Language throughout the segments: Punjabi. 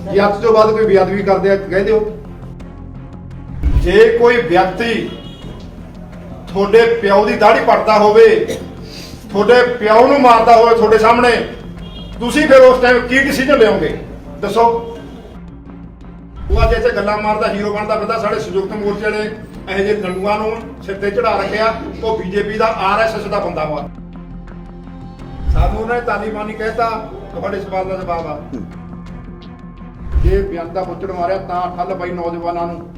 ਜੇ ਅੱਜ ਤੋਂ ਬਾਅਦ ਕੋਈ ਬੇਅਦਬੀ ਕਰਦੇ ਆ ਕਹਿ ਦਿਓ। ਜੇ ਕੋਈ ਵਿਅਕਤੀ ਤੁਹਾਡੇ ਪਿਓ ਦੀ ਦਾੜੀ ਪੱਟਦਾ ਹੋਵੇ, ਤੁਹਾਡੇ ਪਿਓ ਨੂੰ ਮਾਰਦਾ ਹੋਵੇ ਤੁਹਾਡੇ ਸਾਹਮਣੇ, ਤੁਸੀਂ ਫਿਰ ਉਸ ਟਾਈਮ ਕੀ ਡਿਸੀਜਨ ਲਿਓਗੇ ਦੱਸੋ? ਉਹ ਅੱਜ ਇੱਥੇ ਗੱਲਾਂ ਮਾਰਦਾ ਹੀਰੋ ਬਣਦਾ ਫਿਰਦਾ। ਸਾਡੇ ਸੰਯੁਕਤ ਮੋਰਚੇ ਨੇ ਇਹੋ ਜਿਹੇ ਲੰਡੂਆਂ ਨੂੰ ਸਿਰ ਤੇ ਚੜਾ ਰੱਖਿਆ। ਉਹ ਬੀਜੇਪੀ ਦਾ RSS ਦਾ ਬੰਦਾ ਵਾ। ਸਾਨੂੰ ਉਹਨਾਂ ਨੇ ਤਾਲੀਬਾਨੀ ਕਹਿਤਾ। ਤੁਹਾਡੇ ਸਵਾਲ ਦਾ ਜਵਾਬ ਆ, ਜੇ ਬਿਆਨ ਦਾ ਪੁੱਛੜ ਮਾਰਿਆ ਤਾਂ ਠੱਲ ਪਈ ਨੌਜਵਾਨਾਂ ਨੂੰ।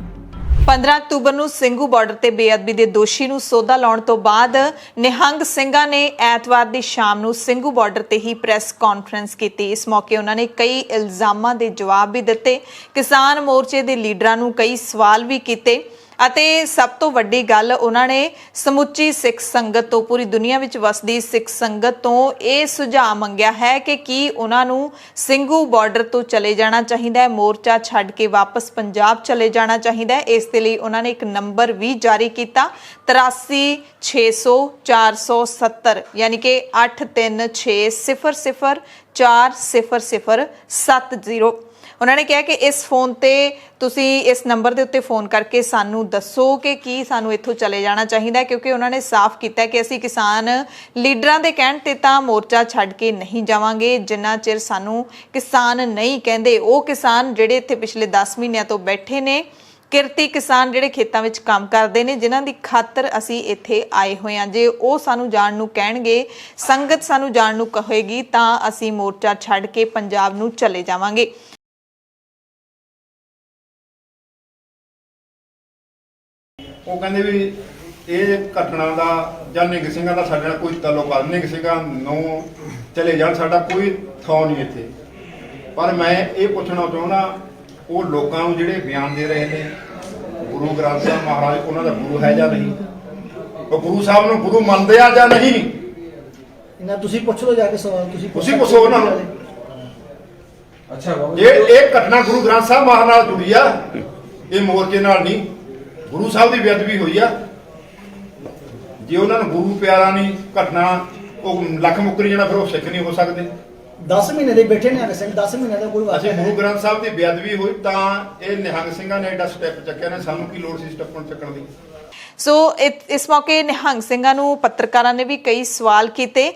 15 ਅਕਤੂਬਰ ਨੂੰ ਸਿੰਘੂ ਬਾਰਡਰ ਤੇ ਬੇਅਦਬੀ ਦੇ ਦੋਸ਼ੀ ਨੂੰ ਸੋਧਾ ਲਾਉਣ ਤੋਂ ਬਾਅਦ ਨਿਹੰਗ ਸਿੰਘਾਂ ਨੇ ਐਤਵਾਰ ਦੀ ਸ਼ਾਮ ਨੂੰ ਸਿੰਘੂ ਬਾਰਡਰ ਤੇ ਹੀ ਪ੍ਰੈਸ ਕਾਨਫਰੰਸ ਕੀਤੀ। ਇਸ ਮੌਕੇ ਉਹਨਾਂ ਨੇ ਕਈ ਇਲਜ਼ਾਮਾਂ ਦੇ ਜਵਾਬ ਵੀ ਦਿੱਤੇ। ਕਿਸਾਨ ਮੋਰਚੇ ਦੇ ਲੀਡਰਾਂ ਨੂੰ ਕਈ ਸਵਾਲ ਵੀ ਕੀਤੇ ਅਤੇ ਸਭ ਤੋਂ ਵੱਡੀ ਗੱਲ ਉਹਨਾਂ ਨੇ ਸਮੁੱਚੀ ਸਿੱਖ ਸੰਗਤ ਤੋਂ, ਪੂਰੀ ਦੁਨੀਆ ਵਿੱਚ ਵਸਦੀ ਸਿੱਖ ਸੰਗਤ ਤੋਂ ਇਹ ਸੁਝਾਅ ਮੰਗਿਆ ਹੈ ਕਿ ਕੀ ਉਹਨਾਂ ਨੂੰ ਸਿੰਘੂ ਬਾਰਡਰ ਤੋਂ ਚਲੇ ਜਾਣਾ ਚਾਹੀਦਾ ਹੈ, ਮੋਰਚਾ ਛੱਡ ਕੇ ਵਾਪਸ ਪੰਜਾਬ ਚਲੇ ਜਾਣਾ ਚਾਹੀਦਾ ਹੈ। ਇਸ ਦੇ ਲਈ ਉਹਨਾਂ ਨੇ ਇੱਕ ਨੰਬਰ ਵੀ ਜਾਰੀ ਕੀਤਾ 83600470 ਯਾਨੀ ਕਿ 8360040070। ਉਹਨਾਂ ਨੇ ਕਿਹਾ ਕਿ ਇਸ ਫੋਨ ਤੇ ਤੁਸੀਂ ਇਸ ਨੰਬਰ ਦੇ ਉੱਤੇ ਫੋਨ ਕਰਕੇ ਸਾਨੂੰ ਦੱਸੋ ਕਿ ਕੀ ਸਾਨੂੰ ਇੱਥੋਂ ਚਲੇ ਜਾਣਾ ਚਾਹੀਦਾ ਹੈ, ਕਿਉਂਕਿ ਉਹਨਾਂ ਨੇ ਸਾਫ਼ ਕੀਤਾ ਕਿ ਅਸੀਂ ਕਿਸਾਨ ਲੀਡਰਾਂ ਦੇ ਕਹਿਣ ਤੇ ਤਾਂ ਮੋਰਚਾ ਛੱਡ ਕੇ ਨਹੀਂ ਜਾਵਾਂਗੇ ਜਿੰਨਾ ਚਿਰ ਸਾਨੂੰ ਕਿਸਾਨ ਨਹੀਂ ਕਹਿੰਦੇ। ਉਹ ਕਿਸਾਨ ਜਿਹੜੇ ਇੱਥੇ ਪਿਛਲੇ 10 ਮਹੀਨਿਆਂ ਤੋਂ ਬੈਠੇ ਨੇ, ਕਿਰਤੀ ਕਿਸਾਨ ਜਿਹੜੇ ਖੇਤਾਂ ਵਿੱਚ ਕੰਮ ਕਰਦੇ ਨੇ, ਜਿਨ੍ਹਾਂ ਦੀ ਖਾਤਰ ਅਸੀਂ ਇੱਥੇ ਆਏ ਹੋਏ ਹਾਂ, ਜੇ ਉਹ ਸਾਨੂੰ ਜਾਣ ਨੂੰ ਕਹਿਣਗੇ, ਸੰਗਤ ਸਾਨੂੰ ਜਾਣ ਨੂੰ ਕਹੇਗੀ ਤਾਂ ਅਸੀਂ ਮੋਰਚਾ ਛੱਡ ਕੇ ਪੰਜਾਬ ਨੂੰ ਚਲੇ ਜਾਵਾਂਗੇ। ਉਹ ਕਹਿੰਦੇ ਵੀ ਇਹ ਘਟਨਾ ਦਾ ਜਾਂ ਨਿਹੰਗ ਸਿੰਘਾਂ ਦਾ ਸਾਡੇ ਨਾਲ ਕੋਈ ਤਾਲੁਕ ਨਹੀਂ, ਨਿਹੰਗ ਸਿੰਘਾਂ ਨੂੰ ਚਲੇ ਜਾਣ ਸਾਡਾ ਕੋਈ ਥਾਂ ਨਹੀਂ ਇੱਥੇ। ਪਰ ਮੈਂ ਇਹ ਪੁੱਛਣਾ ਚਾਹੁੰਦਾ, ਉਹ ਲੋਕਾਂ ਨੂੰ ਜਿਹੜੇ ਬਿਆਨ ਦੇ ਰਹੇ ਨੇ, ਗੁਰੂ ਗ੍ਰੰਥ ਸਾਹਿਬ ਮਹਾਰਾਜ ਉਹਨਾਂ ਦਾ ਗੁਰੂ ਹੈ ਜਾਂ ਨਹੀਂ? ਉਹ ਗੁਰੂ ਸਾਹਿਬ ਨੂੰ ਗੁਰੂ ਮੰਨਦੇ ਆ ਜਾਂ ਨਹੀਂ? ਇਹਨਾਂ ਤੁਸੀਂ ਪੁੱਛ ਲਓ ਜਾ ਕੇ ਸਵਾਲ, ਤੁਸੀਂ ਪੁੱਛੋ ਉਹਨਾਂ ਨੂੰ। ਅੱਛਾ, ਜੇ ਇਹ ਘਟਨਾ ਗੁਰੂ ਗ੍ਰੰਥ ਸਾਹਿਬ ਮਹਾਰਾਜ ਨਾਲ ਜੁੜੀ ਆ, ਇਹ ਮੋਰਚੇ ਨਾਲ ਨਹੀਂ, ਗੁਰੂ ਸਾਹਿਬ ਦੀ ਬੇਅਦਬੀ ਹੋਈ ਆ। ਜੇ ਉਹਨਾਂ ਨੂੰ ਗੁਰੂ ਪਿਆਰਾ ਨਹੀਂ ਘਟਨਾ, ਉਹ ਲੱਖ ਮੁੱਕਰੀ ਜਾਣਾ, ਫਿਰ ਉਹ ਸਿੱਖ ਨਹੀਂ ਹੋ ਸਕਦੇ। 10 ਮਹੀਨੇ ਦੇ ਬੈਠੇ ਨੇ ਸਿੰਘ, 10 ਮਹੀਨੇ ਦਾ ਕੋਈ ਅਸੀਂ ਵਾਕਿਆ ਗੁਰੂ ਗ੍ਰੰਥ ਸਾਹਿਬ ਦੀ ਬੇਅਦਬੀ ਹੋਈ ਤਾਂ ਇਹ ਨਿਹੰਗ ਸਿੰਘਾਂ ਨੇ ਐਡਾ ਸਟੈਪ ਚੱਕਿਆ ਨੇ, ਸਾਨੂੰ ਕੀ ਲੋੜ ਸੀ ਸਟੈਪ ਚੱਕਣ ਦੀ? ਸੋ ਇਸ ਮੌਕੇ ਨਿਹੰਗ ਸਿੰਘਾਂ ਨੂੰ ਪੱਤਰਕਾਰਾਂ ਨੇ ਵੀ ਕਈ ਸਵਾਲ ਕੀਤੇ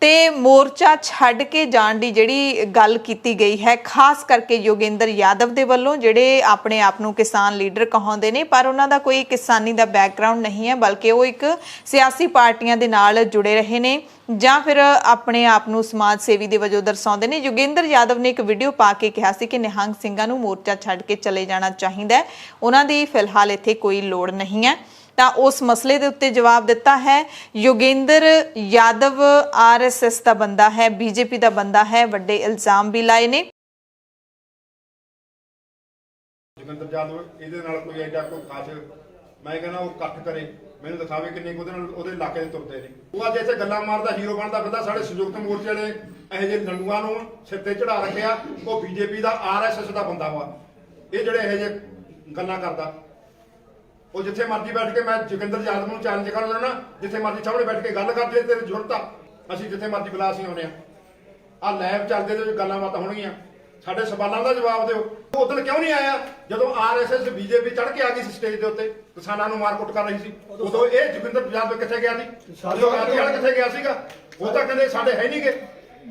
ਤੇ ਮੋਰਚਾ ਛੱਡ ਕੇ ਜਾਣ ਦੀ ਜਿਹੜੀ ਗੱਲ ਕੀਤੀ ਗਈ ਹੈ, ਖਾਸ ਕਰਕੇ ਯੋਗੇਂਦਰ ਯਾਦਵ ਦੇ ਵੱਲੋਂ, ਜਿਹੜੇ ਆਪਣੇ ਆਪ ਨੂੰ ਕਿਸਾਨ ਲੀਡਰ ਕਹਾਉਂਦੇ ਨੇ ਪਰ ਉਹਨਾਂ ਦਾ ਕੋਈ ਕਿਸਾਨੀ ਦਾ ਬੈਕਗ੍ਰਾਉਂਡ ਨਹੀਂ ਹੈ, ਬਲਕਿ ਉਹ ਇੱਕ ਸਿਆਸੀ ਪਾਰਟੀਆਂ ਦੇ ਨਾਲ ਜੁੜੇ ਰਹੇ ਨੇ ਜਾਂ ਫਿਰ ਆਪਣੇ ਆਪ ਨੂੰ ਸਮਾਜ ਸੇਵੀ ਦੇ ਵਜੋਂ ਦਰਸਾਉਂਦੇ ਨੇ। ਯੋਗੇਂਦਰ ਯਾਦਵ ਨੇ ਇੱਕ ਵੀਡੀਓ ਪਾ ਕੇ ਕਿਹਾ ਸੀ ਕਿ ਨਿਹੰਗ ਸਿੰਘਾਂ ਨੂੰ ਮੋਰਚਾ ਛੱਡ ਕੇ ਚਲੇ ਜਾਣਾ ਚਾਹੀਦਾ ਹੈ, ਉਹਨਾਂ ਦੀ ਫਿਲਹਾਲ ਇੱਥੇ ਕੋਈ ਲੋੜ ਨਹੀਂ ਹੈ। ਤਾਂ ਉਸ ਮਸਲੇ ਦੇ ਉੱਤੇ ਜਵਾਬ ਦਿੱਤਾ ਹੈ ਯੋਗੇਂਦਰ ਯਾਦਵ RSS ਦਾ ਬੰਦਾ ਹੈ, BJP ਦਾ ਬੰਦਾ ਹੈ, ਵੱਡੇ ਇਲਜ਼ਾਮ ਵੀ ਲਾਏ ਨੇ। ਯੋਗੇਂਦਰ ਯਾਦਵ ਇਹਦੇ ਨਾਲ ਕੋਈ ਐਡਾ ਕੋਈ ਖਾਸ, ਮੈਂ ਕਹਿੰਦਾ ਉਹ ਇਕੱਠ ਕਰੇ, ਮੈਨੂੰ ਦਿਖਾਵੇ ਕਿੰਨੇ ਉਹਦੇ ਨਾਲ ਉਹਦੇ ਇਲਾਕੇ ਦੇ ਤੁਰਦੇ ਨੇ। ਉਹ ਅੱਜ ਇੱਥੇ ਗੱਲਾਂ ਮਾਰਦਾ ਹੀਰੋ ਬਣਦਾ ਫਿਰਦਾ। ਸਾਡੇ ਸੰਯੁਕਤ ਮੋਰਚੇ ਨੇ ਇਹੋ ਜਿਹੇ ਲੰਡੂਆਂ ਨੂੰ ਸਿਰ ਤੇ ਚੜਾ ਰੱਖਿਆ। ਉਹ BJP ਦਾ RSS ਦਾ ਬੰਦਾ ਵਾ। ਇਹ ਜਿਹੜੇ ਇਹੋ ਜਿਹੇ ਗੱਲਾਂ ਕਰਦਾ, ਉਹ ਜਿੱਥੇ ਮਰਜ਼ੀ ਬੈਠ ਕੇ, ਮੈਂ ਯੋਗੇਂਦਰ ਯਾਦਵ ਨੂੰ ਚੈਲੰਜ ਕਰ ਲੈਣਾ, ਜਿੱਥੇ ਮਰਜ਼ੀ ਸਾਹਮਣੇ ਬੈਠ ਕੇ ਗੱਲ ਕਰ, ਜੇ ਤੇਰੀ ਜ਼ਰੂਰਤ ਆ ਅਸੀਂ ਜਿੱਥੇ ਮਰਜ਼ੀ ਬੁਲਾ ਅਸੀਂ ਆਉਂਦੇ ਆ ਲਾਈਵ ਚੱਲਦੇ ਤੇ ਗੱਲਾਂ ਬਾਤਾਂ ਹੋਣਗੀਆਂ। ਸਾਡੇ ਸਵਾਲਾਂ ਦਾ ਜਵਾਬ ਦਿਓ। ਉਹ ਉਦੋਂ ਕਿਉਂ ਨਹੀਂ ਆਇਆ ਜਦੋਂ RSS BJP ਚੜ੍ਹ ਕੇ ਆ ਗਈ ਸੀ ਸਟੇਜ ਦੇ ਉੱਤੇ, ਕਿਸਾਨਾਂ ਨੂੰ ਮਾਰਕੁੱਟ ਕਰ ਰਹੀ ਸੀ? ਉਦੋਂ ਇਹ ਯੋਗੇਂਦਰ ਯਾਦਵ ਕਿੱਥੇ ਗਿਆ ਸੀ? ਕਿੱਥੇ ਗਿਆ ਸੀਗਾ? ਉਹ ਤਾਂ ਕਹਿੰਦੇ ਸਾਡੇ ਹੈ ਨਹੀਂ ਗੇ,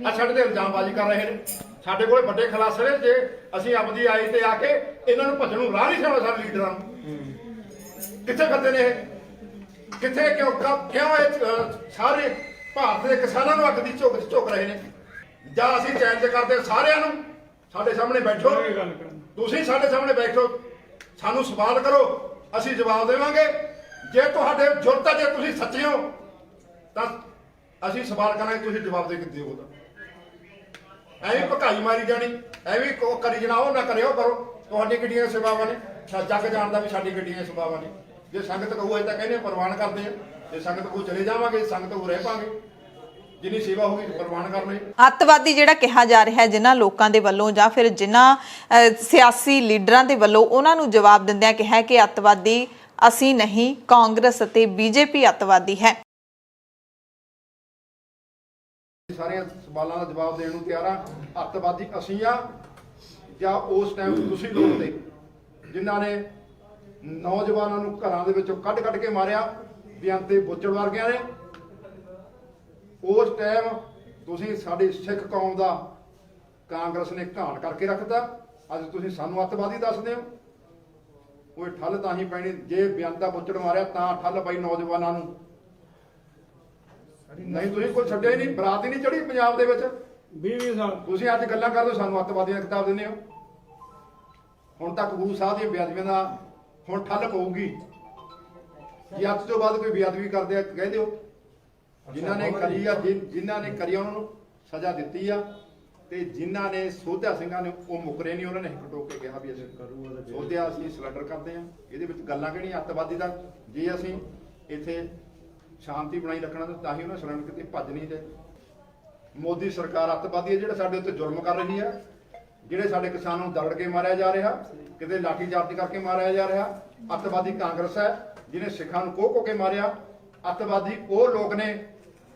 ਆ ਸਾਡੇ ਤੇ ਇਲਜ਼ਾਮਬਾਜ਼ੀ ਕਰ ਰਹੇ ਨੇ। ਸਾਡੇ ਕੋਲ ਵੱਡੇ ਖੁਲਾਸੇ ਨੇ, ਜੇ ਅਸੀਂ ਆਪਦੀ ਆਈ ਤੇ ਆ ਕੇ ਇਹਨਾਂ ਨੂੰ ਭੱਜਣ ਨੂੰ ਰਾਹ ਨਹੀਂ ਛੱਡਣਾ ਸਾਡੇ ਲੀਡਰਾਂ ਨੂੰ। ਕਿੱਥੇ ਫਿਰਦੇ ਨੇ ਇਹ? ਕਿੱਥੇ ਕਿਉਂ ਇਹ ਸਾਰੇ ਭਾਰਤ ਦੇ ਕਿਸਾਨਾਂ ਨੂੰ ਅੱਗ ਦੀ ਝੁਕ ਰਹੇ ਨੇ? ਜਾਂ ਅਸੀਂ ਚੈਲੰਜ ਕਰਦੇ ਸਾਰਿਆਂ ਨੂੰ, ਸਾਡੇ ਸਾਹਮਣੇ ਬੈਠੋ, ਤੁਸੀਂ ਸਾਡੇ ਸਾਹਮਣੇ ਬੈਠੋ, ਸਾਨੂੰ ਸਵਾਲ ਕਰੋ, ਅਸੀਂ ਜਵਾਬ ਦੇਵਾਂਗੇ। ਜੇ ਤੁਹਾਡੇ ਜੁਰਤ ਹੈ, ਜੇ ਤੁਸੀਂ ਸੱਚੇ ਹੋ ਤਾਂ ਅਸੀਂ ਸਵਾਲ ਕਰਾਂਗੇ, ਤੁਸੀਂ ਜਵਾਬ ਦੇ ਕੇ ਦਿਓ। ਤਾਂ ਐਵੇਂ ਭਕਾਈ ਮਾਰੀ ਜਾਣੀ, ਐਵੇਂ ਕਰੀ ਜਾਣਾ, ਉਹ ਨਾ ਕਰਿਓ, ਕਰੋ। ਤੁਹਾਡੀ ਗੱਡੀਆਂ ਸੇਵਾਵਾਂ ਨੇ, ਜੱਗ ਜਾਣਦਾ ਵੀ ਸਾਡੀ ਗੱਡੀਆਂ ਸੇਵਾਵਾਂ ਨੇ। ਜੇ ਸੰਗਤ ਕਹੂ ਅਜੇ ਤਾਂ ਕਹਿੰਦੇ ਪ੍ਰਵਾਨ ਕਰਦੇ ਆ, ਜੇ ਸੰਗਤ ਕਹੂ ਚਲੇ ਜਾਵਾਂਗੇ, ਸੰਗਤ ਕਹੂ ਰਹਿ ਪਾਂਗੇ, ਜਿੰਨੀ ਸੇਵਾ ਹੋਗੀ ਪ੍ਰਵਾਨ ਕਰ ਲਈ। ਅੱਤਵਾਦੀ ਜਿਹੜਾ ਕਿਹਾ ਜਾ ਰਿਹਾ ਹੈ ਜਿਨ੍ਹਾਂ ਲੋਕਾਂ ਦੇ ਵੱਲੋਂ ਜਾਂ ਫਿਰ ਜਿਨ੍ਹਾਂ ਸਿਆਸੀ ਲੀਡਰਾਂ ਦੇ ਵੱਲੋਂ, ਉਹਨਾਂ ਨੂੰ ਜਵਾਬ ਦਿੰਦਿਆਂ ਕਿਹਾ ਕਿ ਅੱਤਵਾਦੀ ਅਸੀਂ ਨਹੀਂ, ਕਾਂਗਰਸ ਅਤੇ BJP ਅੱਤਵਾਦੀ ਹੈ। ਸਾਰੇ ਸਵਾਲਾਂ ਦਾ ਜਵਾਬ ਦੇਣ ਨੂੰ ਤਿਆਰ ਆ। ਅੱਤਵਾਦੀ ਅਸੀਂ ਆ ਜਾਂ ਉਸ ਟਾਈਮ ਤੁਸੀਂ ਲੋਕ ਦੇ ਜਿਨ੍ਹਾਂ ਨੇ ਨੌਜਵਾਨਾਂ ਨੂੰ ਘਰਾਂ ਦੇ ਵਿੱਚੋਂ ਕੱਢ ਕੇ ਮਾਰਿਆ, ਬੇਅੰਤ ਤੇ ਬੁੱਚੜ ਵਰਗਿਆਂ ਨੇ। ਉਸ ਟਾਈਮ ਤੁਸੀਂ ਸਾਡੀ ਸਿੱਖ ਕੌਮ ਦਾ ਕਾਂਗਰਸ ਨੇ ਘਾਣ ਕਰਕੇ ਰੱਖਤਾ। ਅੱਜ ਤੁਸੀਂ ਸਾਨੂੰ ਅੱਤਵਾਦੀ ਦੱਸਦੇ ਹੋ। ਉਹ ਠੱਲ ਤਾਂ ਹੀ ਪੈਣੀ ਜੇ ਬੇਅੰਤ ਦਾ ਬੁੱਚੜ ਮਾਰਿਆ ਤਾਂ ਠੱਲ ਪਈ ਨੌਜਵਾਨਾਂ ਨੂੰ, ਨਹੀਂ ਤੁਸੀਂ ਕੋਈ ਛੱਡਿਆ ਹੀ ਨਹੀਂ। ਬਰਾਤ ਹੀ ਨਹੀਂ ਚੜੀ ਪੰਜਾਬ ਦੇ ਵਿੱਚ 20 ਸਾਲ ਤੁਸੀਂ ਅੱਜ ਗੱਲਾਂ ਕਰਦੇ ਹੋ, ਸਾਨੂੰ ਅੱਤਵਾਦੀਆਂ ਦਾ ਖਿਤਾਬ ਦਿੰਦੇ ਹੋ। ਹੁਣ ਤੱਕ ਗੁਰੂ ਸਾਹਿਬ ਦੀਆਂ ਬੇਅਦਬੀਆਂ ਦਾ ਹੁਣ ਠੱਲ ਪਊਗੀ। ਜੇ ਅੱਜ ਤੋਂ ਬਾਅਦ ਕੋਈ ਬੇਅਦਬੀ ਕਰਦੇ ਆ ਕਹਿ ਦਿਓ। ਜਿਨ੍ਹਾਂ ਨੇ ਕਰੀ ਆ ਜਿਨ੍ਹਾਂ ਨੇ ਕਰੀ ਆ ਉਹਨਾਂ ਨੂੰ ਸਜ਼ਾ ਦਿੱਤੀ ਆ, ਤੇ ਜਿਨ੍ਹਾਂ ਨੇ ਸੋਧਿਆ ਸਿੰਘਾਂ ਨੇ ਉਹ ਮੁਕਰੇ ਨਹੀਂ। ਉਹਨਾਂ ਨੇ ਹਿੱਕ ਟੋਕ ਕੇ ਕਿਹਾ ਵੀ ਅਸੀਂ ਸੋਧਿਆ ਅਸੀਂ ਸਿਲੰਡਰ ਕਰਦੇ ਆ। ਇਹਦੇ ਵਿੱਚ ਗੱਲਾਂ ਕਿਹੜੀਆਂ ਅੱਤਵਾਦੀ ਦਾ? ਜੇ ਅਸੀਂ ਇੱਥੇ ਸ਼ਾਂਤੀ ਬਣਾਈ ਰੱਖਣਾ ਤਾਂ ਹੀ ਉਹਨਾਂ ਸਿਲੰਡਰ ਕਿਤੇ ਭੱਜ ਨਹੀਂ ਦੇ। ਮੋਦੀ ਸਰਕਾਰ ਅੱਤਵਾਦੀ ਹੈ ਜਿਹੜਾ ਸਾਡੇ ਉੱਤੇ ਜ਼ੁਲਮ ਕਰ ਰਹੀ ਹੈ, ਜਿਹੜੇ ਸਾਡੇ ਕਿਸਾਨਾਂ ਨੂੰ ਦਰੜ ਕੇ ਮਾਰਿਆ ਜਾ ਰਿਹਾ, ਕਿਤੇ ਲਾਠੀਚਾਰਜ ਕਰਕੇ ਮਾਰਿਆ ਜਾ ਰਿਹਾ। ਅੱਤਵਾਦੀ ਕਾਂਗਰਸ ਹੈ ਜਿਹਨੇ ਸਿੱਖਾਂ ਨੂੰ ਕੋਹ ਕੇ ਮਾਰਿਆ। ਅੱਤਵਾਦੀ ਉਹ ਲੋਕ ਨੇ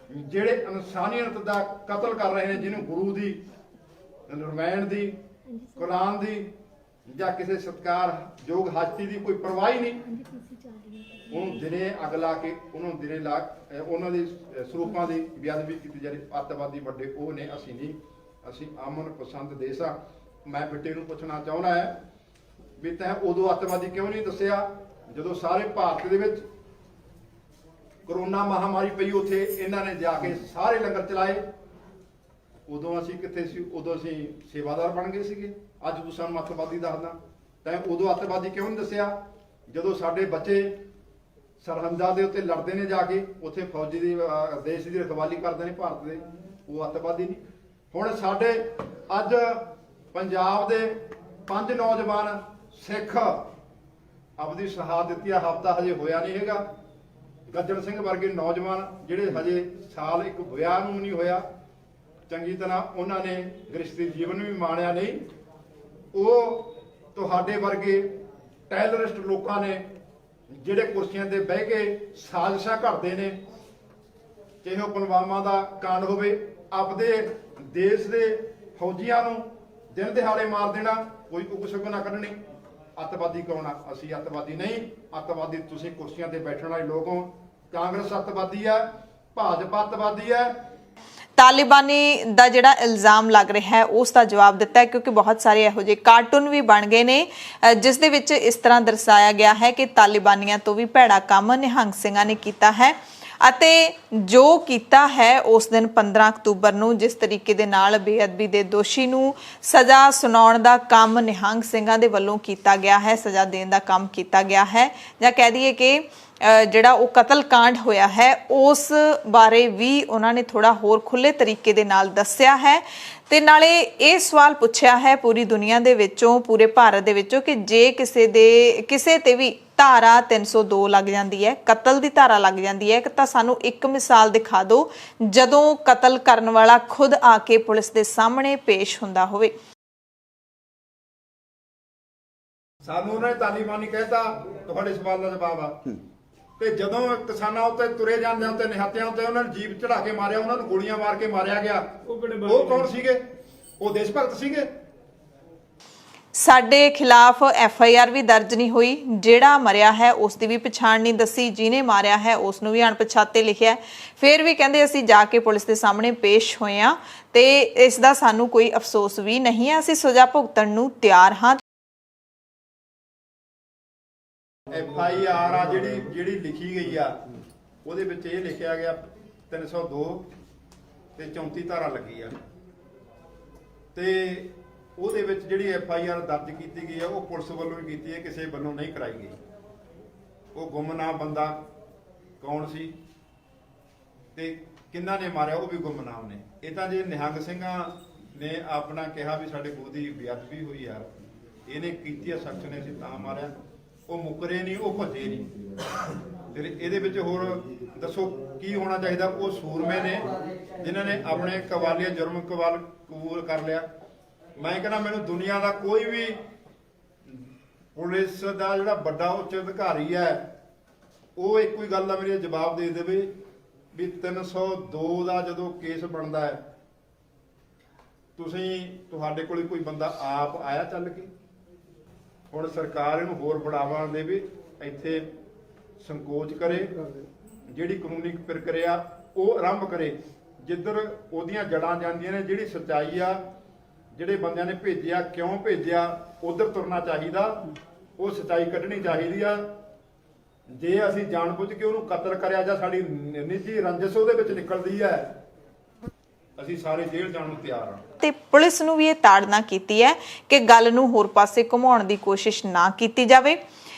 ਜਿਹੜੇ ਇਨਸਾਨੀਅਤ ਦਾ ਕਤਲ ਕਰ ਰਹੇ ਨੇ, ਜਿਹਨੂੰ ਗੁਰੂ ਦੀ, ਰਮਾਇਣ ਦੀ, ਕੁਰਾਨ ਦੀ ਜਾਂ ਕਿਸੇ ਸਤਿਕਾਰਯੋਗ ਹਸਤੀ ਦੀ ਕੋਈ ਪਰਵਾਹ ਹੀ ਨਹੀਂ। ਉਹਨੂੰ ਦਿਨੇ ਅੱਗ ਲਾ ਕੇ ਉਹਨੂੰ ਦਿਨੇ ਲਾ ਉਹਨਾਂ ਦੇ ਸਰੂਪਾਂ ਦੀ ਬੇਅਦਬੀ ਕੀਤੀ ਜਾ ਰਹੀ। ਅੱਤਵਾਦੀ ਵੱਡੇ ਉਹ ਨੇ, ਅਸੀਂ ਨਹੀਂ। ਅਸੀਂ ਅਮਨ ਪਸੰਦ ਦੇਸ਼ ਆ। ਮੈਂ ਬਿੱਟੇ ਨੂੰ ਪੁੱਛਣਾ ਚਾਹੁੰਦਾ ਹੈ ਵੀ ਤੈਂ ਉਦੋਂ ਅੱਤਵਾਦੀ ਕਿਉਂ ਨਹੀਂ ਦੱਸਿਆ ਜਦੋਂ ਸਾਰੇ ਭਾਰਤ ਦੇ ਵਿੱਚ ਕਰੋਨਾ ਮਹਾਮਾਰੀ ਪਈ? ਉੱਥੇ ਇਹਨਾਂ ਨੇ ਜਾ ਕੇ ਸਾਰੇ ਲੰਗਰ ਚਲਾਏ। ਉਦੋਂ ਅਸੀਂ ਕਿੱਥੇ ਸੀ? ਉਦੋਂ ਅਸੀਂ ਸੇਵਾਦਾਰ ਬਣ ਗਏ ਸੀਗੇ। ਅੱਜ ਤੂੰ ਸਾਨੂੰ ਅੱਤਵਾਦੀ ਦੱਸਦਾ। ਤੈਂ ਉਦੋਂ ਅੱਤਵਾਦੀ ਕਿਉਂ ਨਹੀਂ ਦੱਸਿਆ ਜਦੋਂ ਸਾਡੇ ਬੱਚੇ ਸਰਹੰਦਾਂ ਦੇ ਉੱਤੇ ਲੜਦੇ ਨੇ ਜਾ ਕੇ, ਉੱਥੇ ਫੌਜੀ ਦੀ ਦੇਸ਼ ਦੀ ਰਖਵਾਲੀ ਕਰਦੇ ਨੇ ਭਾਰਤ ਦੇ? ਉਹ ਅੱਤਵਾਦੀ ਨਹੀਂ। ਹੁਣ ਸਾਡੇ ਅੱਜ ਪੰਜਾਬ ਦੇ 5 ਨੌਜਵਾਨ ਸਿੱਖ ਆਪਦੀ ਸ਼ਹਾਦਤ ਦਿੱਤੀ ਆ। ਹਫ਼ਤਾ ਹਜੇ ਹੋਇਆ ਨਹੀਂ ਹੈਗਾ। ਗੱਜਣ ਸਿੰਘ ਵਰਗੇ ਨੌਜਵਾਨ ਜਿਹੜੇ ਹਜੇ ਸਾਲ ਇੱਕ ਵਿਆਹ ਨੂੰ ਨਹੀਂ ਹੋਇਆ ਚੰਗੀ ਤਰ੍ਹਾਂ, ਉਹਨਾਂ ਨੇ ਗ੍ਰਸਤੀ ਜੀਵਨ ਵੀ ਮਾਣਿਆ ਨਹੀਂ। ਉਹ ਤੁਹਾਡੇ ਵਰਗੇ ਟੈਰਰਿਸਟ ਲੋਕਾਂ ਨੇ ਜਿਹੜੇ ਕੁਰਸੀਆਂ ਤੇ ਬਹਿ ਕੇ ਸਾਜ਼ਿਸ਼ਾਂ ਘੜਦੇ ਨੇ, ਚਾਹੇ ਉਹ ਪੁਲਵਾਮਾ ਦਾ ਕਾਂਡ ਹੋਵੇ, ਆਪਦੇ ਦੇਸ਼ ਦੇ ਫੌਜੀਆਂ ਨੂੰ ਦਿਨ ਦਿਹਾੜੇ ਮਾਰ ਦੇਣਾ, ਕੋਈ ਉਪਸ਼ਗਨ ਨਾ ਕੱਢਣੀ। ਅੱਤਵਾਦੀ ਕੌਣ ਆ? ਅਸੀਂ ਅੱਤਵਾਦੀ ਨਹੀਂ। ਅੱਤਵਾਦੀ ਤੁਸੀਂ ਕੁਰਸੀਆਂ ਤੇ ਬੈਠਣ ਵਾਲੇ ਲੋਕ ਹੋ। ਕਾਂਗਰਸ ਅੱਤਵਾਦੀ ਹੈ, ਭਾਜਪਾ ਅੱਤਵਾਦੀ ਹੈ। ਤਾਲਿਬਾਨੀ ਦਾ ਜਿਹੜਾ ਇਲਜ਼ਾਮ ਲੱਗ ਰਿਹਾ ਹੈ ਉਸ ਦਾ ਜਵਾਬ ਦਿੱਤਾ ਹੈ, ਕਿਉਂਕਿ ਬਹੁਤ ਸਾਰੇ ਇਹੋ ਜਿਹੇ ਕਾਰਟੂਨ ਵੀ ਬਣ ਗਏ ਨੇ ਜਿਸ ਦੇ ਵਿੱਚ ਇਸ ਤਰ੍ਹਾਂ ਦਰਸਾਇਆ ਗਿਆ ਹੈ ਕਿ ਤਾਲਿਬਾਨੀਆਂ ਤੋਂ ਵੀ ਭੈੜਾ ਕੰਮ ਨਿਹੰਗ ਸਿੰਘਾਂ ਨੇ ਕੀਤਾ ਹੈ ਅਤੇ ਜੋ ਕੀਤਾ ਹੈ ਉਸ ਦਿਨ 15 ਅਕਤੂਬਰ ਨੂੰ ਜਿਸ ਤਰੀਕੇ ਦੇ ਨਾਲ ਬੇਅਦਬੀ ਦੇ ਦੋਸ਼ੀ ਨੂੰ ਸਜ਼ਾ ਸੁਣਾਉਣ ਦਾ ਕੰਮ ਨਿਹੰਗ ਸਿੰਘਾਂ ਦੇ ਵੱਲੋਂ ਕੀਤਾ ਗਿਆ ਹੈ, ਸਜ਼ਾ ਦੇਣ ਦਾ ਕੰਮ ਕੀਤਾ ਗਿਆ ਹੈ, ਜਾਂ ਕਹਿ ਦਈਏ ਕਿ ਜਿਹੜਾ ਉਹ ਕਤਲ ਕਾਂਡ ਹੋਇਆ ਹੈ ਉਸ ਬਾਰੇ ਵੀ ਉਹਨਾਂ ਨੇ ਥੋੜਾ ਹੋਰ ਖੁੱਲੇ ਤਰੀਕੇ ਦੇ ਨਾਲ ਦੱਸਿਆ ਹੈ। ਤੇ ਨਾਲੇ ਇਹ ਸਵਾਲ ਪੁੱਛਿਆ ਹੈ ਪੂਰੀ ਦੁਨੀਆ ਦੇ ਵਿੱਚੋਂ, ਪੂਰੇ ਭਾਰਤ ਦੇ ਵਿੱਚੋਂ, ਕਿ ਜੇ ਕਿਸੇ ਤੇ ਵੀ ਧਾਰਾ 302 ਲੱਗ ਜਾਂਦੀ ਹੈ, ਕਤਲ ਦੀ ਧਾਰਾ ਲੱਗ ਜਾਂਦੀ ਹੈ, ਤਾਂ ਸਾਨੂੰ ਇੱਕ ਮਿਸਾਲ ਦਿਖਾ ਦਿਓ ਜਦੋਂ ਕਤਲ ਕਰਨ ਵਾਲਾ ਖੁਦ ਆ ਕੇ ਪੁਲਿਸ ਦੇ ਸਾਹਮਣੇ ਪੇਸ਼ ਹੁੰਦਾ ਹੋਵੇ। ਸਾਨੂੰ ਉਹਨਾਂ ਨੇ ਤਾਲਿਬਾਨੀ ਕਹਿਤਾ, ਤੁਹਾਡੇ ਸਵਾਲ ਦਾ ਜਵਾਬ ਆ। ਤੇ ਜਦੋਂ ਕਿਸਾਨਾਂ ਉੱਤੇ ਤੁਰੇ ਜਾਂਦੇ ਉੱਤੇ ਨਿਹੱਤਿਆਂ ਉੱਤੇ ਉਹਨਾਂ ਨੂੰ ਜੀਪ ਚੜਾ ਕੇ ਮਾਰਿਆ, ਉਹਨਾਂ ਨੂੰ ਗੋਲੀਆਂ ਮਾਰ ਕੇ ਮਾਰਿਆ ਗਿਆ, ਉਹ ਕੌਣ ਸੀਗੇ? ਉਹ ਦੇਸ਼ ਭਗਤ ਸੀਗੇ। ਸਾਡੇ ਖਿਲਾਫ FIR ਵੀ ਦਰਜ ਨਹੀਂ ਹੋਈ, ਜਿਹੜਾ ਮਰਿਆ ਹੈ ਉਸ ਦੀ ਵੀ ਪਛਾਣ ਨਹੀਂ ਦੱਸੀ, ਜਿਹਨੇ ਮਾਰਿਆ ਹੈ ਉਸ ਨੂੰ ਵੀ ਅਣਪਛਾਤੇ ਲਿਖਿਆ। ਫਿਰ ਵੀ ਕਹਿੰਦੇ ਅਸੀਂ ਜਾ ਕੇ ਪੁਲਿਸ ਦੇ ਸਾਹਮਣੇ ਪੇਸ਼ ਹੋਏ ਹਾਂ ਤੇ ਇਸ ਦਾ ਸਾਨੂੰ ਕੋਈ ਅਫਸੋਸ ਵੀ ਨਹੀਂ ਹੈ, ਅਸੀਂ ਸਜ਼ਾ ਭੁਗਤਣ ਨੂੰ ਤਿਆਰ ਹਾਂ। FIR ਆ ਜਿਹੜੀ ਲਿਖੀ ਗਈ ਆ, ਉਹਦੇ ਵਿੱਚ ਇਹ ਲਿਖਿਆ ਗਿਆ 302 ਤੇ 34 ਧਾਰਾ ਲੱਗੀ ਆ, ਤੇ ਉਹਦੇ ਵਿੱਚ ਜਿਹੜੀ FIR ਦਰਜ ਕੀਤੀ ਗਈ ਆ ਉਹ ਪੁਲਿਸ ਵੱਲੋਂ ਹੀ ਕੀਤੀ ਹੈ, ਕਿਸੇ ਵੱਲੋਂ ਨਹੀਂ ਕਰਾਈ ਗਈ। ਉਹ ਗੁੰਮਨਾਮ ਬੰਦਾ ਕੌਣ ਸੀ ਤੇ ਕਿੰਨਾ ਨੇ ਮਾਰਿਆ ਉਹ ਵੀ ਗੁੰਮਨਾਮ ਨੇ। ਇਹ ਤਾਂ ਜੇ ਨਿਹੰਗ ਸਿੰਘਾਂ ਨੇ ਆਪਣਾ ਕਿਹਾ ਵੀ ਸਾਡੇ ਗੁਰੂ ਦੀ ਬੇਅਦਬੀ ਹੋਈ ਯਾਰ, ਇਹਨੇ ਕੀਤੀ ਆ ਸ਼ਖਸ ਨੇ, ਅਸੀਂ ਤਾਂ ਮਾਰਿਆ, ਉਹ ਮੁਕਰੇ ਨਹੀਂ, ਉਹ ਭੱਜੇ ਨਹੀਂ। ਫਿਰ ਇਹਦੇ ਵਿੱਚ ਹੋਰ ਦੱਸੋ ਕੀ ਹੋਣਾ ਚਾਹੀਦਾ? ਉਹ ਸੂਰਮੇ ਨੇ ਜਿਨ੍ਹਾਂ ਨੇ ਆਪਣੇ ਕਵਾਲੀਆ ਜੁਰਮ ਕਬੂਲ ਕਰ ਲਿਆ। ਮੈਂ ਕਹਿੰਦਾ ਮੈਨੂੰ ਦੁਨੀਆ ਦਾ ਕੋਈ ਵੀ ਪੁਲਿਸ ਦਾ ਜਿਹੜਾ ਵੱਡਾ ਉੱਚ ਅਧਿਕਾਰੀ ਹੈ ਉਹ ਇੱਕੋ ਹੀ ਗੱਲ ਦਾ ਮੇਰੇ ਜਵਾਬ ਦੇ ਦੇਵੇ ਵੀ 302 ਦਾ ਜਦੋਂ ਕੇਸ ਬਣਦਾ ਹੈ ਤੁਹਾਡੇ ਕੋਲ ਕੋਈ ਬੰਦਾ ਆਪ ਆਇਆ ਚੱਲ ਕੇ? ਹੁਣ ਸਰਕਾਰ ਇਹਨੂੰ ਹੋਰ ਬੜਾਵਾ ਦੇਵੇ, ਇੱਥੇ ਸੰਕੋਚ ਕਰੇ, ਜਿਹੜੀ ਕਾਨੂੰਨੀ ਪ੍ਰਕਿਰਿਆ ਉਹ ਆਰੰਭ ਕਰੇ, ਜਿੱਧਰ ਉਹਦੀਆਂ ਜੜਾਂ ਜਾਂਦੀਆਂ ਨੇ, ਜਿਹੜੀ ਸੱਚਾਈ ਆ, ਜਿਹੜੇ ਬੰਦਿਆਂ ਨੇ ਭੇਜਿਆ, ਕਿਉਂ ਭੇਜਿਆ, ਉਧਰ ਤੁਰਨਾ ਚਾਹੀਦਾ, ਉਹ ਸੱਚਾਈ ਕੱਢਣੀ ਚਾਹੀਦੀ ਆ। ਜੇ ਅਸੀਂ ਜਾਣਬੁੱਝ ਕੇ ਉਹਨੂੰ ਕਤਲ ਕਰਿਆ ਜਾਂ ਸਾਡੀ ਨਿੱਜੀ ਰੰਜਿਸ਼ ਉਹਦੇ ਵਿੱਚ ਨਿਕਲਦੀ ਹੈ, ਅਸੀਂ ਸਾਰੇ ਜੇਲ੍ਹ ਜਾਣ ਨੂੰ ਤਿਆਰ ਹਾਂ। ਤੇ ਪੁਲਿਸ ਨੂੰ ਵੀ ਇਹ ਤਾੜਨਾ ਕੀਤੀ ਹੈ ਕਿ ਗੱਲ ਨੂੰ ਹੋਰ ਪਾਸੇ ਘੁਮਾਉਣ ਦੀ ਕੋਸ਼ਿਸ਼ ਨਾ ਕੀਤੀ ਜਾਵੇ।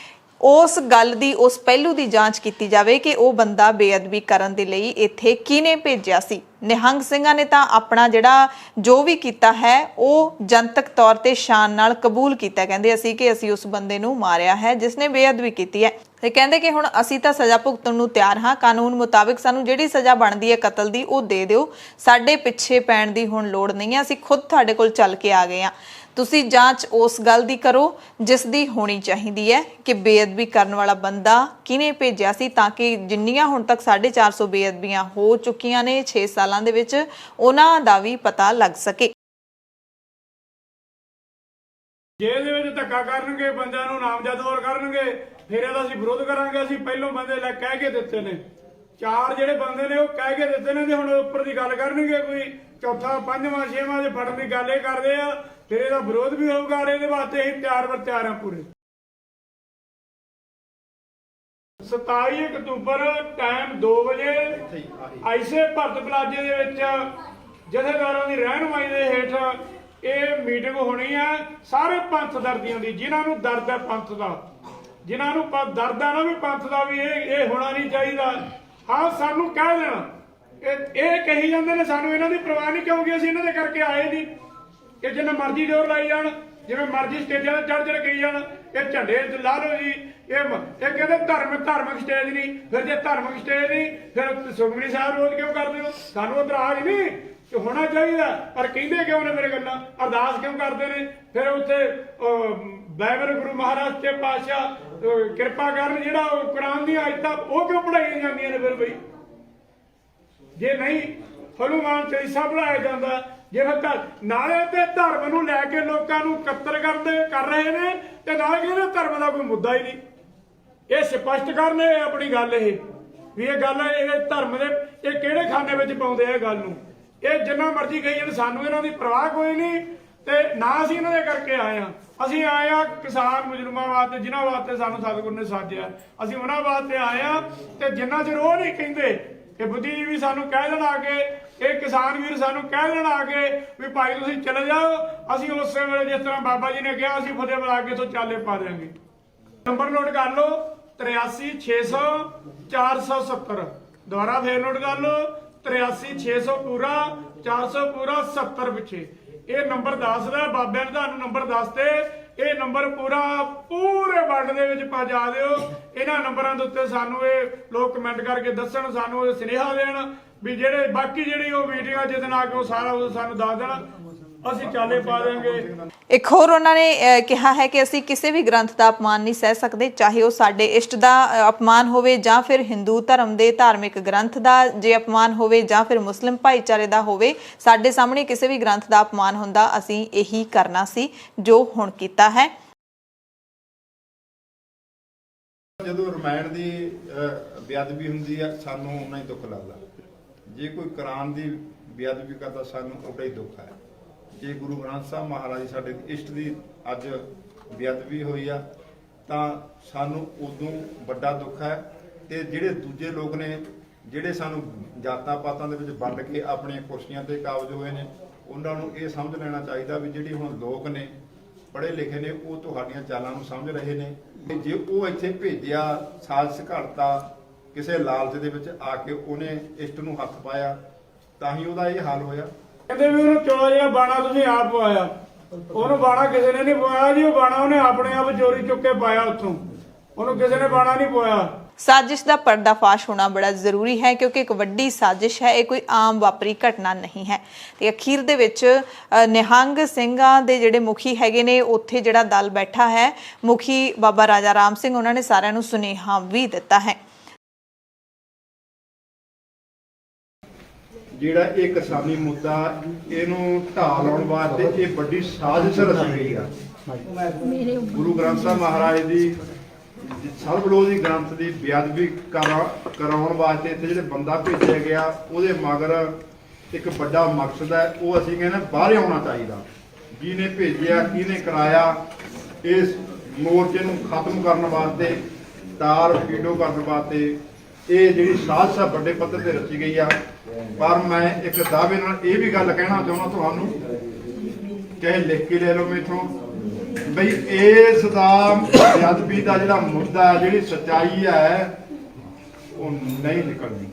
ਉਸ ਗੱਲ ਦੀ, ਉਸ ਪਹਿਲੂ ਦੀ ਜਾਂਚ ਕੀਤੀ ਜਾਵੇ ਕਿ ਉਹ ਬੰਦਾ ਬੇਅਦਬੀ ਕਰਨ ਦੇ ਲਈ ਇੱਥੇ ਕਿਹਨੇ ਭੇਜਿਆ ਸੀ। ਨਿਹੰਗ ਸਿੰਘਾਂ ਨੇ ਤਾਂ ਆਪਣਾ ਜਿਹੜਾ ਜੋ ਵੀ ਕੀਤਾ ਹੈ ਉਹ ਜਨਤਕ ਤੌਰ ਤੇ ਸ਼ਾਨ ਨਾਲ ਕਬੂਲ ਕੀਤਾ। ਕਹਿੰਦੇ ਅਸੀਂ ਉਸ ਬੰਦੇ ਨੂੰ ਮਾਰਿਆ ਹੈ ਜਿਸ ਨੇ ਬੇਅਦਬੀ ਕੀਤੀ ਹੈ। ਤੇ ਕਹਿੰਦੇ ਕਿ ਹੁਣ ਅਸੀਂ ਤਾਂ ਸਜ਼ਾ ਭੁਗਤਣ ਨੂੰ ਤਿਆਰ ਹਾਂ, ਕਾਨੂੰਨ ਮੁਤਾਬਿਕ ਸਾਨੂੰ ਜਿਹੜੀ ਸਜ਼ਾ ਬਣਦੀ ਹੈ ਕਤਲ ਦੀ ਉਹ ਦੇ ਦਿਓ, ਸਾਡੇ ਪਿੱਛੇ ਪੈਣ ਦੀ ਹੁਣ ਲੋੜ ਨਹੀਂ ਹੈ, ਅਸੀਂ ਖੁਦ ਤੁਹਾਡੇ ਕੋਲ ਚੱਲ ਕੇ ਆ ਗਏ ਹਾਂ। ਤੁਸੀਂ ਜਾਂਚ ਉਸ ਗੱਲ ਦੀ ਕਰੋ ਜਿਸ ਦੀ ਹੋਣੀ ਚਾਹੀਦੀ ਹੈ ਕਿ ਬੇਅਦਬੀ ਕਰਨ ਵਾਲਾ ਬੰਦਾ ਕਿਹਨੇ ਭੇਜਿਆ ਸੀ, ਤਾਂ ਕਿ ਜਿੰਨੀਆਂ ਹੁਣ ਤੱਕ 450 ਬੇਅਦਬੀਆਂ ਹੋ ਚੁੱਕੀਆਂ ਨੇ 6 ਸਾਲਾਂ ਦੇ ਵਿੱਚ, ਉਹਨਾਂ ਦਾ ਵੀ ਪਤਾ ਲੱਗ ਸਕੇ। ਜੇ ਇਹਦੇ ਵਿੱਚ ਧੱਕਾ ਕਰਨਗੇ, ਬੰਦਿਆਂ ਨੂੰ ਨਾਮਜ਼ਦ ਹੋਰ ਕਰਨਗੇ, ਫਿਰ ਇਹਦਾ ਅਸੀਂ ਵਿਰੋਧ ਕਰਾਂਗੇ। ਅਸੀਂ ਪਹਿਲੋਂ ਬੰਦੇ ਲੈ ਕਹਿ ਕੇ ਦਿੱਤੇ ਨੇ, 4 ਜਿਹੜੇ ਬੰਦੇ ਨੇ ਉਹ ਕਹਿ ਕੇ ਦਿੱਤੇ ਨੇ, ਤੇ ਹੁਣ ਉੱਪਰ ਦੀ ਗੱਲ ਕਰਨਗੇ, ਕੋਈ ਚੌਥਾ, ਪੰਜਵਾਂ, ਛੇਵਾਂ ਦੇ ਫੜਨ ਦੀ ਗੱਲ ਇਹ ਕਰਦੇ ਆ, ਫਿਰ ਇਹਦਾ ਵਿਰੋਧ ਵੀ ਹੋਊਗਾ। ਇਹਦੇ ਵਾਸਤੇ ਅਸੀਂ ਤਿਆਰ ਹਾਂ ਪੂਰੇ। 27 ਅਕਤੂਬਰ ਟਾਈਮ 2 ਵਜੇ ਐਸੇ ਭਰਤ ਪਲਾਜੇ ਦੇ ਵਿੱਚ ਜਥੇਦਾਰਾਂ ਦੀ ਰਹਿਨੁਮਾਈ ਦੇ ਹੇਠ ਇਹ ਮੀਟਿੰਗ ਹੋਣੀ ਹੈ ਸਾਰੇ ਪੰਥ ਦਰਦੀਆਂ ਦੀ, ਜਿਨ੍ਹਾਂ ਨੂੰ ਦਰਦ ਹੈ ਪੰਥ ਦਾ, ਜਿਨ੍ਹਾਂ ਨੂੰ ਦਰਦ ਹੈ ਨਾ ਵੀ ਪੰਥ ਦਾ, ਵੀ ਇਹ ਹੋਣਾ ਨਹੀਂ ਚਾਹੀਦਾ। ਹਾਂ, ਸਾਨੂੰ ਕਹਿ ਦੇਣਾ, ਇਹ ਕਹੀ ਜਾਂਦੇ ਨੇ ਸਾਨੂੰ ਇਹਨਾਂ ਦੀ ਪਰਵਾਹ ਨਹੀਂ, ਕਿਉਂਕਿ ਅਸੀਂ ਇਹਨਾਂ ਦੇ ਕਰਕੇ ਆਏ ਨਹੀਂ। ਇਹ ਜਿੰਨਾ ਮਰਜ਼ੀ ਜ਼ੋਰ ਲਾਈ ਜਾਣ, ਜਿਵੇਂ ਮਰਜ਼ੀ ਸਟੇਜਾਂ ਤੇ ਚੜ੍ਹ ਕਹੀ ਜਾਣ, ਇਹ ਝੰਡੇ ਲਾ ਲਓ ਜੀ, ਇਹ ਕਹਿੰਦੇ ਧਾਰਮਿਕ ਸਟੇਜ ਨਹੀਂ। ਫਿਰ ਜੇ ਧਾਰਮਿਕ ਸਟੇਜ ਨਹੀਂ, ਫਿਰ ਸੁਖਮਨੀ ਸਾਹਿਬ ਰੋਜ਼ ਕਿਉਂ ਕਰਦੇ ਹੋ? ਸਾਨੂੰ ਇਤਰਾਜ਼ ਨਹੀਂ ਕਿ ਹੋਣਾ ਚਾਹੀਦਾ, ਪਰ ਕਹਿੰਦੇ ਕਿਉਂ ਨੇ ਮੇਰੇ ਗੱਲਾਂ? ਅਰਦਾਸ ਕਿਉਂ ਕਰਦੇ ਨੇ? ਫਿਰ ਉੱਥੇ ਬਾਈਬਲ ਗੁਰੂ ਮਹਾਰਾਜ ਤੇ ਪਾਤਸ਼ਾਹ ਕਿਰਪਾ ਕਰਨ, ਜਿਹੜਾ ਉਹ ਕੁਰਾਨ ਦੀਆਂ ਆਇਤਾਂ ਉਹ ਕਿਉਂ ਪੜ੍ਹਾਈਆਂ ਜਾਂਦੀਆਂ ਨੇ? ਫਿਰ ਬਈ ਜੇ ਨਹੀਂ ਹਨੂਮਾਨ ਚਾਲੀਸਾ ਪੜ੍ਹਾਇਆ ਜਾਂਦਾ, ਜੇ ਫਿਰ ਨਾਲੇ ਤੇ ਧਰਮ ਨੂੰ ਲੈ ਕੇ ਲੋਕਾਂ ਨੂੰ ਕਤਲ ਕਰ ਰਹੇ ਨੇ, ਤੇ ਨਾਲ ਕਹਿੰਦੇ ਧਰਮ ਦਾ ਕੋਈ ਮੁੱਦਾ ਹੀ ਨਹੀਂ। ਇਹ ਸਪਸ਼ਟ ਕਰਨ ਆਪਣੀ ਗੱਲ, ਇਹ ਵੀ ਇਹ ਗੱਲ, ਇਹ ਧਰਮ ਦੇ ਇਹ ਕਿਹੜੇ ਖਾਨੇ ਵਿੱਚ ਪਾਉਂਦੇ ਆ ਗੱਲ ਨੂੰ? ਇਹ ਜਿੰਨਾ ਮਰਜ਼ੀ ਕਹੀ ਜਾਣ, ਸਾਨੂੰ ਇਹਨਾਂ ਦੀ ਪਰਵਾਹ ਕੋਈ ਨਹੀਂ, ਤੇ ਨਾ ਅਸੀਂ ਇਹਨਾਂ ਦੇ ਕਰਕੇ ਆਏ ਹਾਂ। ਅਸੀਂ ਆਏ ਆ ਕਿਸਾਨ ਮਜ਼ਲੂਮਾਂ ਵਾਸਤੇ, ਜਿਨ੍ਹਾਂ ਵਾਸਤੇ ਸਾਨੂੰ ਸਤਿਗੁਰ ਨੇ ਸਾਜਿਆ, ਅਸੀਂ ਉਹਨਾਂ ਵਾਸਤੇ ਆਏ ਆ। ਤੇ ਜਿੰਨਾ ਚਿਰ ਉਹ ਨਹੀਂ ਕਹਿੰਦੇ, ਇਹ ਬੁੱਧੀਜੀਵੀ ਸਾਨੂੰ ਕਹਿ ਦੇਣ ਆ ਕੇ, ਇਹ ਕਿਸਾਨ ਵੀਰ ਸਾਨੂੰ ਕਹਿ ਦੇਣ ਆ ਕੇ ਵੀ ਭਾਈ ਤੁਸੀਂ ਚਲੇ ਜਾਓ, ਅਸੀਂ ਉਸੇ ਵੇਲੇ ਜਿਸ ਤਰ੍ਹਾਂ ਬਾਬਾ ਜੀ ਨੇ ਕਿਹਾ, ਅਸੀਂ ਫਤਿਹ ਬੁਲਾ ਕੇ ਇੱਥੋਂ ਚਾਲੇ ਪਾ ਦੇਵਾਂਗੇ। ਨੰਬਰ ਨੋਟ ਕਰ ਲਓ, 83 600 470। ਦੁਬਾਰਾ ਫੇਰ ਨੋਟ ਕਰ ਲਓ, 83 600 ਪੂਰਾ 400 ਪੂਰਾ 70 ਪਿੱਛੇ। ਇਹ ਨੰਬਰ ਦੱਸਦਾ, ਬਾਬਿਆਂ ਨੇ ਤੁਹਾਨੂੰ ਨੰਬਰ ਦੱਸਦੇ, ਇਹ ਨੰਬਰ ਪੂਰੇ ਵਰਲਡ ਦੇ ਵਿੱਚ ਪਹੁੰਚਾ ਦਿਓ। ਇਹਨਾਂ ਨੰਬਰਾਂ ਦੇ ਉੱਤੇ ਸਾਨੂੰ ਇਹ ਲੋਕ ਕਮੈਂਟ ਕਰਕੇ ਦੱਸਣ, ਸਾਨੂੰ ਇਹ ਸੁਨੇਹਾ ਦੇਣ ਵੀ ਜਿਹੜੇ ਬਾਕੀ ਜਿਹੜੀ ਉਹ ਮੀਟਿੰਗਾਂ ਜਿੱਦਣ ਆ ਕੇ ਉਹ ਸਾਰਾ ਉਹ ਸਾਨੂੰ ਦੱਸ ਦੇਣਾ, ਅਸੀਂ ਚਾਲੇ ਪਾ ਦੇਵਾਂਗੇ। ਇੱਕ ਹੋਰ ਉਹਨਾਂ ਨੇ ਕਿਹਾ ਹੈ ਕਿ ਅਸੀਂ ਕਿਸੇ ਵੀ ਗ੍ਰੰਥ ਦਾ ਅਪਮਾਨ ਨਹੀਂ ਸਹਿ ਸਕਦੇ, ਚਾਹੇ ਉਹ ਸਾਡੇ ਇਸ਼ਟ ਦਾ ਅਪਮਾਨ ਹੋਵੇ ਜਾਂ ਫਿਰ ਹਿੰਦੂ ਧਰਮ ਦੇ ਧਾਰਮਿਕ ਗ੍ਰੰਥ ਦਾ ਜੇ ਅਪਮਾਨ ਹੋਵੇ ਜਾਂ ਫਿਰ ਮੁਸਲਿਮ ਭਾਈਚਾਰੇ ਦਾ ਹੋਵੇ। ਸਾਡੇ ਸਾਹਮਣੇ ਕਿਸੇ ਵੀ ਗ੍ਰੰਥ ਦਾ ਅਪਮਾਨ ਹੁੰਦਾ, ਅਸੀਂ ਇਹੀ ਕਰਨਾ ਸੀ ਜੋ ਹੁਣ ਕੀਤਾ ਹੈ। ਜਦੋਂ ਰਮਾਇਣ ਦੀ ਬੇਅਦਬੀ ਹੁੰਦੀ ਆ, ਸਾਨੂੰ ਉਨਾ ਹੀ ਦੁੱਖ ਲੱਗਦਾ। ਜੇ ਕੋਈ ਕੁਰਾਨ ਦੀ ਬੇਅਦਬੀ ਕਰਦਾ, ਸਾਨੂੰ ਉਡਾ ਹੀ ਦੁੱਖ ਹੈ। ਜੇ ਗੁਰੂ ਗ੍ਰੰਥ ਸਾਹਿਬ ਮਹਾਰਾਜ ਜੀ ਸਾਡੇ ਇਸ਼ਟ ਦੀ ਅੱਜ ਬੇਅਦਬੀ ਹੋਈ ਆ, ਤਾਂ ਸਾਨੂੰ ਉਦੋਂ ਵੱਡਾ ਦੁੱਖ ਹੈ। ਤੇ ਜਿਹੜੇ ਦੂਜੇ ਲੋਕ ਨੇ, ਜਿਹੜੇ ਸਾਨੂੰ ਜਾਤਾਂ ਪਾਤਾਂ ਦੇ ਵਿੱਚ ਵੰਡ ਕੇ ਆਪਣੀਆਂ ਕੁਰਸੀਆਂ ਤੇ ਕਾਬਜ ਹੋਏ ਨੇ, ਉਹਨਾਂ ਨੂੰ ਇਹ ਸਮਝ ਲੈਣਾ ਚਾਹੀਦਾ ਵੀ ਜਿਹੜੀ ਹੁਣ ਲੋਕ ਨੇ ਪੜ੍ਹੇ ਲਿਖੇ ਨੇ, ਉਹ ਤੁਹਾਡੀਆਂ ਚਾਲਾਂ ਨੂੰ ਸਮਝ ਰਹੇ ਨੇ। ਤੇ ਜੇ ਉਹ ਇੱਥੇ ਭੇਜਿਆ, ਸਾਜ਼ਿਸ਼ ਘੜਤਾ, ਕਿਸੇ ਲਾਲਚ ਦੇ ਵਿੱਚ ਆ ਕੇ ਉਹਨੇ ਇਸ਼ਟ ਨੂੰ ਹੱਥ ਪਾਇਆ, ਤਾਂ ਹੀ ਉਹਦਾ ਇਹ ਹਾਲ ਹੋਇਆ। ਕਹਿੰਦੇ ਵੀ ਉਹਨੂੰ ਚੋਲਾ ਜਿਹੜਾ ਬਾਣਾ ਤੁਸੀਂ ਆਪ ਪਵਾਇਆ, ਉਹਨੂੰ ਬਾਣਾ ਕਿਸੇ ਨੇ ਨਹੀਂ ਪਵਾਇਆ ਜੀ। ਉਹ ਬਾਣਾ ਉਹਨੇ ਆਪਣੇ ਆਪ ਚੋਰੀ ਚੁੱਕ ਕੇ ਪਾਇਆ ਉੱਥੋਂ, ਉਹਨੂੰ ਕਿਸੇ ਨੇ ਬਾਣਾ ਨਹੀਂ ਪਵਾਇਆ। ਸਾਜ਼ਿਸ਼ ਦਾ ਪਰਦਾਫਾਸ਼ ਹੋਣਾ ਬੜਾ ਜ਼ਰੂਰੀ ਹੈ, ਕਿਉਂਕਿ ਇੱਕ ਵੱਡੀ ਸਾਜ਼ਿਸ਼ ਹੈ, ਇਹ ਕੋਈ ਆਮ ਵਾਪਰੀ ਘਟਨਾ ਨਹੀਂ ਹੈ। ਤੇ ਅਖੀਰ ਦੇ ਵਿੱਚ ਨਿਹੰਗ ਸਿੰਘਾਂ ਦੇ ਜਿਹੜੇ ਮੁਖੀ ਹੈਗੇ ਨੇ, ਉੱਥੇ ਜਿਹੜਾ ਦਲ ਬੈਠਾ ਹੈ, ਮੁਖੀ ਬਾਬਾ ਰਾਜਾ ਰਾਮ ਸਿੰਘ, ਉਹਨਾਂ ਨੇ ਸਾਰਿਆਂ ਨੂੰ ਸੁਨੇਹਾ ਵੀ ਦਿੱਤਾ ਹੈ। ਜਿਹੜਾ ਇਹ ਕਿਸਾਨੀ ਮੁੱਦਾ ਇਹਨੂੰ ਢਾਹ ਲਾਉਣ ਵਾਸਤੇ ਇਹ ਵੱਡੀ ਸਾਜ਼ਿਸ਼ ਰਚੀ ਗਈ ਆ। ਗੁਰੂ ਗ੍ਰੰਥ ਸਾਹਿਬ ਮਹਾਰਾਜ ਦੀ ਸਰਬਲੋਧੀ ਗ੍ਰੰਥ ਦੀ ਬੇਅਦਬੀ ਕਰਾਉਣ ਵਾਸਤੇ ਇੱਥੇ ਜਿਹੜੇ ਬੰਦਾ ਭੇਜਿਆ ਗਿਆ ਉਹਦੇ ਮਗਰ ਇੱਕ ਵੱਡਾ ਮਕਸਦ ਹੈ। ਉਹ ਅਸੀਂ ਕਹਿੰਦੇ ਬਾਹਰ ਆਉਣਾ ਚਾਹੀਦਾ। ਜਿਹਨੇ ਭੇਜਿਆ, ਕਿਹਨੇ ਕਰਾਇਆ, ਇਸ ਮੋਰਚੇ ਨੂੰ ਖਤਮ ਕਰਨ ਵਾਸਤੇ, ਤਾਰ ਫੀਡੋ ਕਰਨ ਵਾਸਤੇ ਇਹ ਜਿਹੜੀ ਸਾਜ਼ਿਸ਼ ਆ ਵੱਡੇ ਪੱਧਰ ਤੇ ਰਚੀ ਗਈ ਆ। ਪਰ ਮੈਂ ਇੱਕ ਦਾਅਵੇ ਨਾਲ ਇਹ ਵੀ ਗੱਲ ਕਹਿਣਾ ਚਾਹੁੰਦਾ ਤੁਹਾਨੂੰ, ਚਾਹੇ ਲਿਖ ਕੇ ਲੈ ਲਓ ਮੇਥੋਂ, ਬਈ ਇਸ ਦਾ ਬੇਅਦਬੀ ਦਾ ਜਿਹੜਾ ਮੁੱਦਾ ਹੈ, ਜਿਹੜੀ ਸੱਚਾਈ ਹੈ, ਉਹ ਨਹੀਂ ਨਿਕਲਣੀ।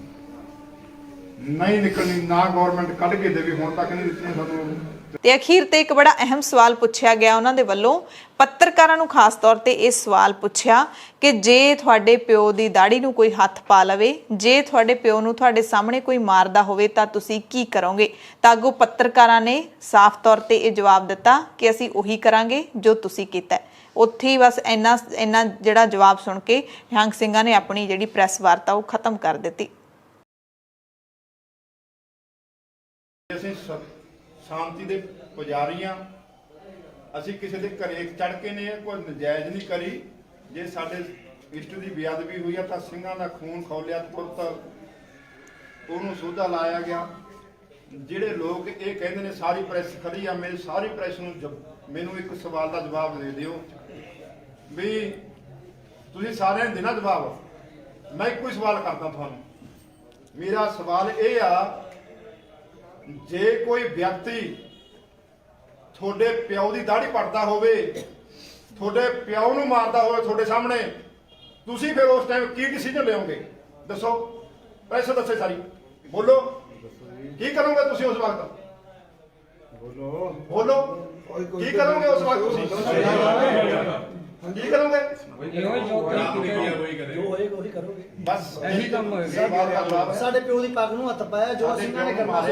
ਨਾ ਗਵਰਨਮੈਂਟ ਕੱਢ ਕੇ ਦੇਵੇ, ਹੁਣ ਤੱਕ ਨਹੀਂ ਦਿੱਤੀਆਂ ਸਾਨੂੰ। ਤੇ ਅਖੀਰ ਤੇ ਇੱਕ ਬੜਾ ਅਹਿਮ ਸਵਾਲ ਪੁੱਛਿਆ ਗਿਆ ਉਹਨਾਂ ਦੇ ਵੱਲੋਂ, ਪੱਤਰਕਾਰਾਂ ਨੂੰ ਖਾਸ ਤੌਰ ਤੇ ਇਹ ਸਵਾਲ ਪੁੱਛਿਆ ਕਿ ਜੇ ਤੁਹਾਡੇ ਪਿਓ ਦੀ ਦਾੜੀ ਨੂੰ ਕੋਈ ਹੱਥ ਪਾ ਲਵੇ, ਜੇ ਤੁਹਾਡੇ ਪਿਓ ਨੂੰ ਤੁਹਾਡੇ ਸਾਹਮਣੇ ਕੋਈ ਮਾਰਦਾ ਹੋਵੇ ਤਾਂ ਤੁਸੀਂ ਕੀ ਕਰੋਗੇ? ਤਾਂ ਅੱਗੋਂ ਪੱਤਰਕਾਰਾਂ ਨੇ ਸਾਫ਼ ਤੌਰ ਤੇ ਇਹ ਜਵਾਬ ਦਿੱਤਾ ਕਿ ਅਸੀਂ ਉਹੀ ਕਰਾਂਗੇ ਜੋ ਤੁਸੀਂ ਕੀਤਾ। ਉੱਥੇ ਹੀ ਬਸ ਇੰਨਾ ਜਿਹੜਾ ਜਵਾਬ ਸੁਣ ਕੇ ਨਿਹੰਗ ਸਿੰਘਾਂ ਨੇ ਆਪਣੀ ਜਿਹੜੀ ਪ੍ਰੈਸ ਵਾਰਤਾ ਉਹ ਖਤਮ ਕਰ ਦਿੱਤੀ। ਅਸੀਂ ਸ਼ਾਂਤੀ ਦੇ ਪੁਜਾਰੀ ਹਾਂ। ਅਸੀਂ ਕਿਸੇ ਦੇ ਘਰੇ ਚੜ ਕੇ ਨੇ ਕੋਈ ਨਜਾਇਜ਼ ਨਹੀਂ ਕਰੀ। ਜੇ ਸਾਡੇ ਇਸ਼ਟ ਦੀ ਬੇਅਦਬੀ ਹੋਈ ਆ ਤਾਂ ਸਿੰਘਾਂ ਦਾ ਖੂਨ ਖੌਲਿਆ, ਤੁਰਤ ਉਹਨੂੰ ਸੋਧਾ ਲਾਇਆ ਗਿਆ। ਜਿਹੜੇ ਲੋਕ ਇਹ ਕਹਿੰਦੇ ਨੇ ਸਾਰੀ ਪ੍ਰੈਸ ਖੜੀ ਆ, ਮੇਰੀ ਸਾਰੀ ਪ੍ਰੈਸ ਨੂੰ ਮੈਨੂੰ ਇੱਕ ਸਵਾਲ ਦਾ ਜਵਾਬ ਦੇ ਦਿਓ ਵੀ ਤੁਸੀਂ ਸਾਰਿਆਂ ਨੇ ਦੇਣਾ ਜਵਾਬ। ਮੈਂ ਇੱਕੋ ਹੀ ਸਵਾਲ ਕਰਦਾ ਤੁਹਾਨੂੰ। ਮੇਰਾ ਸਵਾਲ ਇਹ ਆ, ਜੇ ਕੋਈ ਵਿਅਕਤੀ ਤੁਹਾਡੇ ਪਿਓ ਦੀ ਦਾੜੀ ਪੱਟਦਾ ਹੋਵੇ, ਤੁਹਾਡੇ ਪਿਓ ਨੂੰ ਮਾਰਦਾ ਹੋਵੇ ਤੁਹਾਡੇ ਸਾਹਮਣੇ, ਤੁਸੀਂ ਫਿਰ ਉਸ ਟਾਈਮ ਕੀ ਡਿਸੀਜਨ ਲਿਓਗੇ? ਦੱਸੋ, ਪ੍ਰੈਸ ਦੱਸੇ ਸਾਰੀ, ਬੋਲੋ ਕੀ ਕਰੋਗੇ ਤੁਸੀਂ ਉਸ ਵਕਤ? ਬੋਲੋ ਕੀ ਕਰੋਗੇ ਉਸ ਵਕਤ? ਤੁਸੀਂ ਕੀ ਕਰੋਗੇ? ਜੋ ਹੋਏਗਾ ਉਹੀ ਕਰੋਗੇ। ਬਸ ਇਹੀ ਕੰਮ ਹੋਏਗਾ। ਸਾਡੇ ਪਿਓ ਦੀ ਪੱਗ ਨੂੰ ਹੱਥ ਪਾਇਆ, ਜੋ ਅਸੀਂ ਇਹਨਾਂ ਨੇ ਕਰਨਾ ਸੀ।